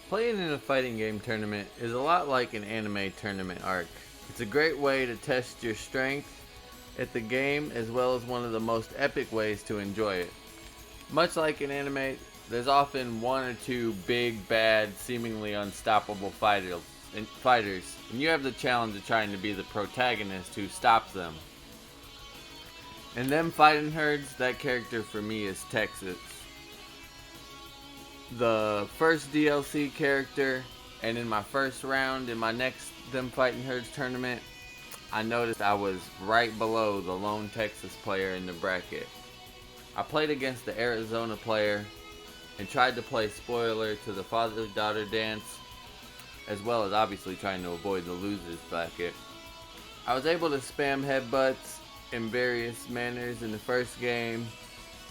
Playing in a fighting game tournament is a lot like an anime tournament arc. It's a great way to test your strength at the game as well as one of the most epic ways to enjoy it. Much like in anime, there's often one or two big, bad, seemingly unstoppable fighters, and you have the challenge of trying to be the protagonist who stops them. In them fighting herds, that character for me is Texas. The first DLC character, and in my first round in my next Them Fighting Herds tournament, I noticed I was right below the lone Texas player in the bracket. I played against the Arizona player and tried to play spoiler to the father-daughter dance, as well as obviously trying to avoid the losers bracket. I was able to spam headbutts in various manners in the first game.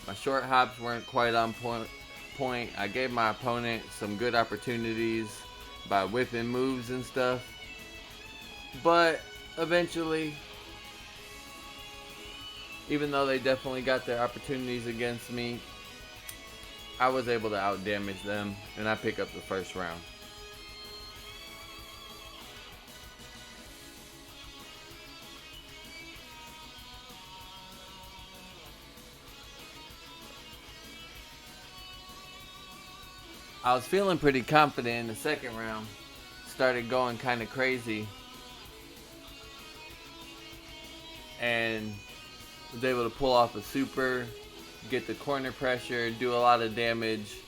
My short hops weren't quite on point. I gave my opponent some good opportunities by whipping moves and stuff, but eventually, even though they definitely got their opportunities against me, I was able to outdamage them, and I pick up the first round. I was feeling pretty confident in the second round. Started going kind of crazy. And was able to pull off a super, get the corner pressure, do a lot of damage.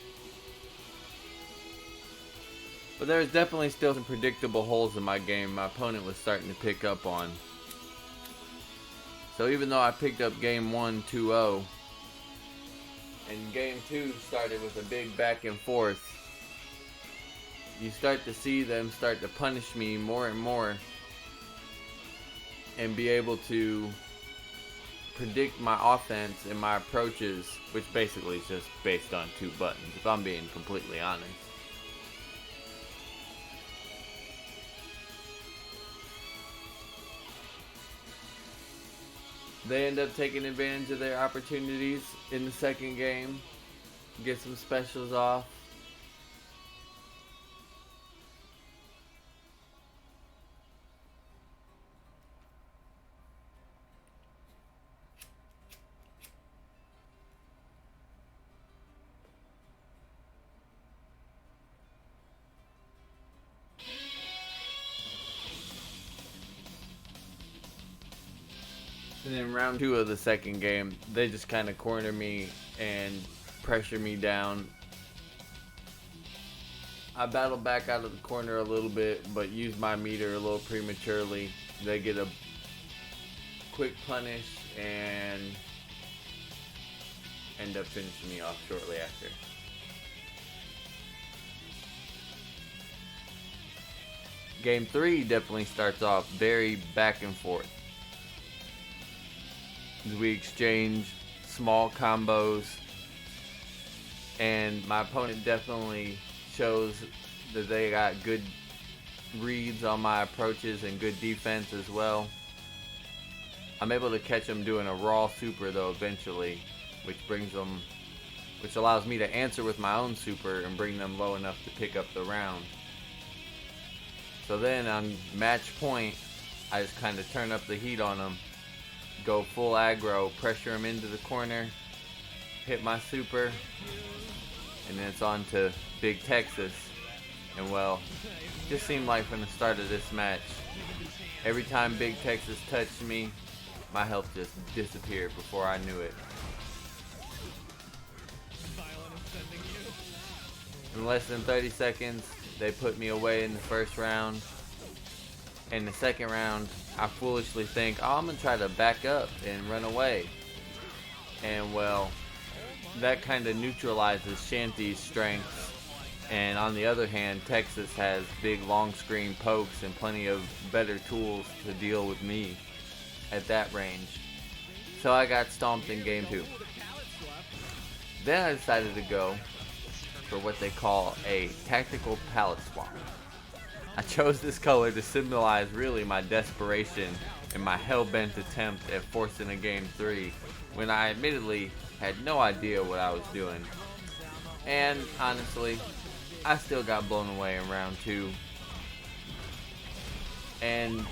But there was definitely still some predictable holes in my game my opponent was starting to pick up on. So even though I picked up game 1 2-0, and game 2 started with a big back and forth, you start to see them start to punish me more and more and be able to predict my offense and my approaches, which basically is just based on 2 buttons, if I'm being completely honest. They end up taking advantage of their opportunities in the second game, get some specials off. And then round 2 of the second game, they just kind of corner me and pressure me down. I battle back out of the corner a little bit, but use my meter a little prematurely. They get a quick punish and end up finishing me off shortly after. Game 3 definitely starts off very back and forth. We exchange small combos, and my opponent definitely shows that they got good reads on my approaches and good defense as well. I'm able to catch them doing a raw super though eventually, which allows me to answer with my own super and bring them low enough to pick up the round. So then on match point, I just kind of turn up the heat on them. Go full aggro, pressure him into the corner, hit my super, and then it's on to Big Texas. And well, it just seemed like from the start of this match, every time Big Texas touched me, my health just disappeared before I knew it. In less than 30 seconds, they put me away in the first round. In the second round, I foolishly think, oh, I'm going to try to back up and run away. And well, that kind of neutralizes Shanty's strengths. And on the other hand, Texas has big long screen pokes and plenty of better tools to deal with me at that range. So I got stomped in game 2. Then I decided to go for what they call a tactical palette swap. I chose this color to symbolize really my desperation and my hell-bent attempt at forcing a game 3 when I admittedly had no idea what I was doing. And honestly, I still got blown away in round 2. And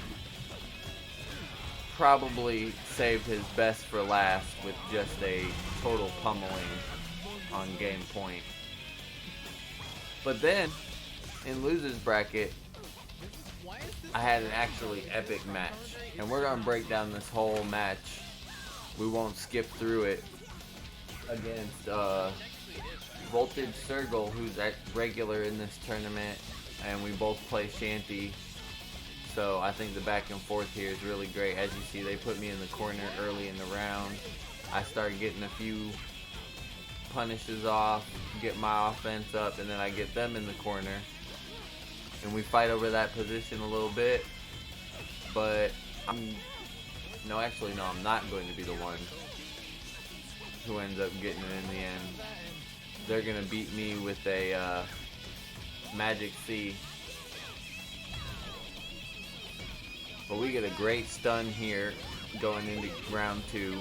probably saved his best for last with just a total pummeling on game point. But then, in loser's bracket, I had an actually epic match. And we're going to break down this whole match. We won't skip through it. Against Voltage Sergal, who's a regular in this tournament. And we both play Shanty. So I think the back and forth here is really great. As you see, they put me in the corner early in the round. I start getting a few punishes off, get my offense up, and then I get them in the corner. And we fight over that position a little bit. But I'm not going to be the one who ends up getting it in the end. They're going to beat me with a Magic C. But we get a great stun here going into round 2.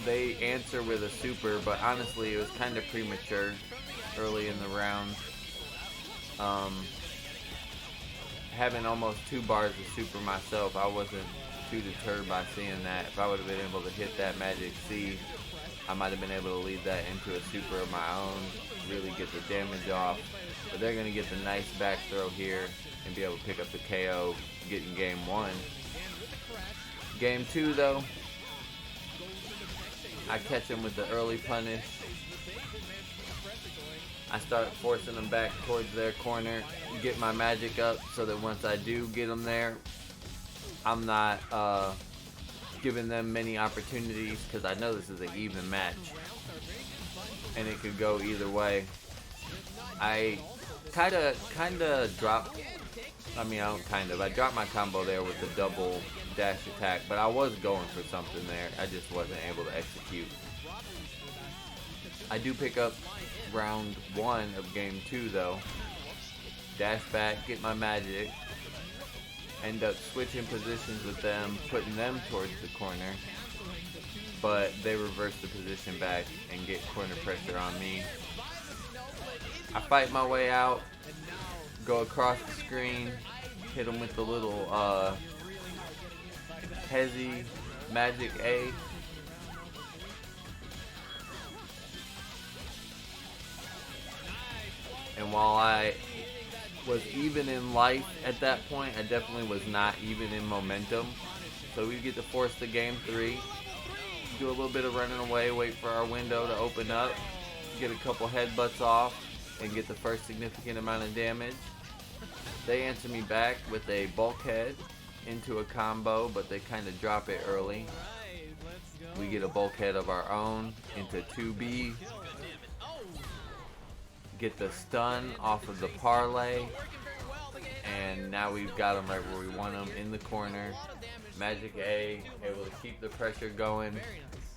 They answer with a super, but honestly it was kind of premature early in the round. Having almost 2 bars of super myself, I wasn't too deterred by seeing that. If I would have been able to hit that Magic C, I might have been able to lead that into a super of my own, really get the damage off. But they're going to get the nice back throw here and be able to pick up the KO, getting game 1. Game 2 though, I catch him with the early punish. I start forcing them back towards their corner, get my magic up so that once I do get them there, I'm not giving them many opportunities because I know this is an even match and it could go either way. I kind of dropped, I dropped my combo there with the double dash attack, but I was going for something there. I just wasn't able to execute. I do pick up round 1 of game 2 though. Dash back, get my magic, end up switching positions with them, putting them towards the corner, but they reverse the position back and get corner pressure on me. I fight my way out, go across the screen, hit them with the little Hezzy Magic A. And while I was even in life at that point, I definitely was not even in momentum. So we get to force the game 3, do a little bit of running away, wait for our window to open up, get a couple headbutts off, and get the first significant amount of damage. They answer me back with a bulkhead into a combo, but they kind of drop it early. We get a bulkhead of our own into 2B. Get the stun off of the parlay. And now we've got them right where we want them, in the corner. Magic A, able to keep the pressure going,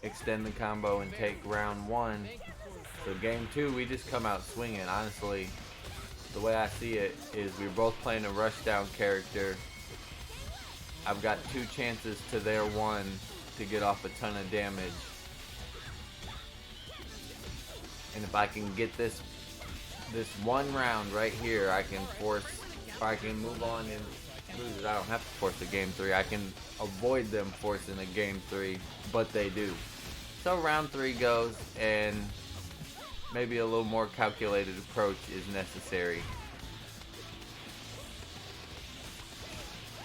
extend the combo, and take round 1. So game 2, we just come out swinging. Honestly, the way I see it is we're both playing a rushdown character. I've got 2 chances to their 1 to get off a ton of damage. And if I can get this one round right here, I can move on and lose it. I don't have to force a game 3. I can avoid them forcing a game 3, but they do. So round 3 goes, and maybe a little more calculated approach is necessary.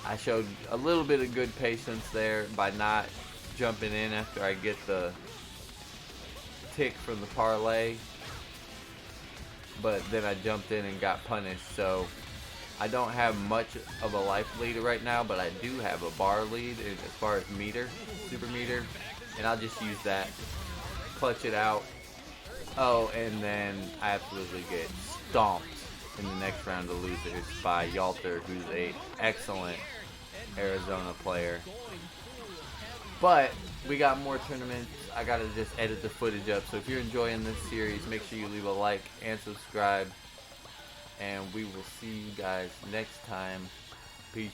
I showed a little bit of good patience there by not jumping in after I get the tick from the parlay, but then I jumped in and got punished. So I don't have much of a life lead right now, but I do have a bar lead as far as meter, super meter, and I'll just use that, clutch it out. Oh, and then I absolutely get stomped in the next round of losers by Yalter, who's an excellent Arizona player. But we got more tournaments. I gotta just edit the footage up. So if you're enjoying this series, make sure you leave a like and subscribe. And we will see you guys next time. Peace.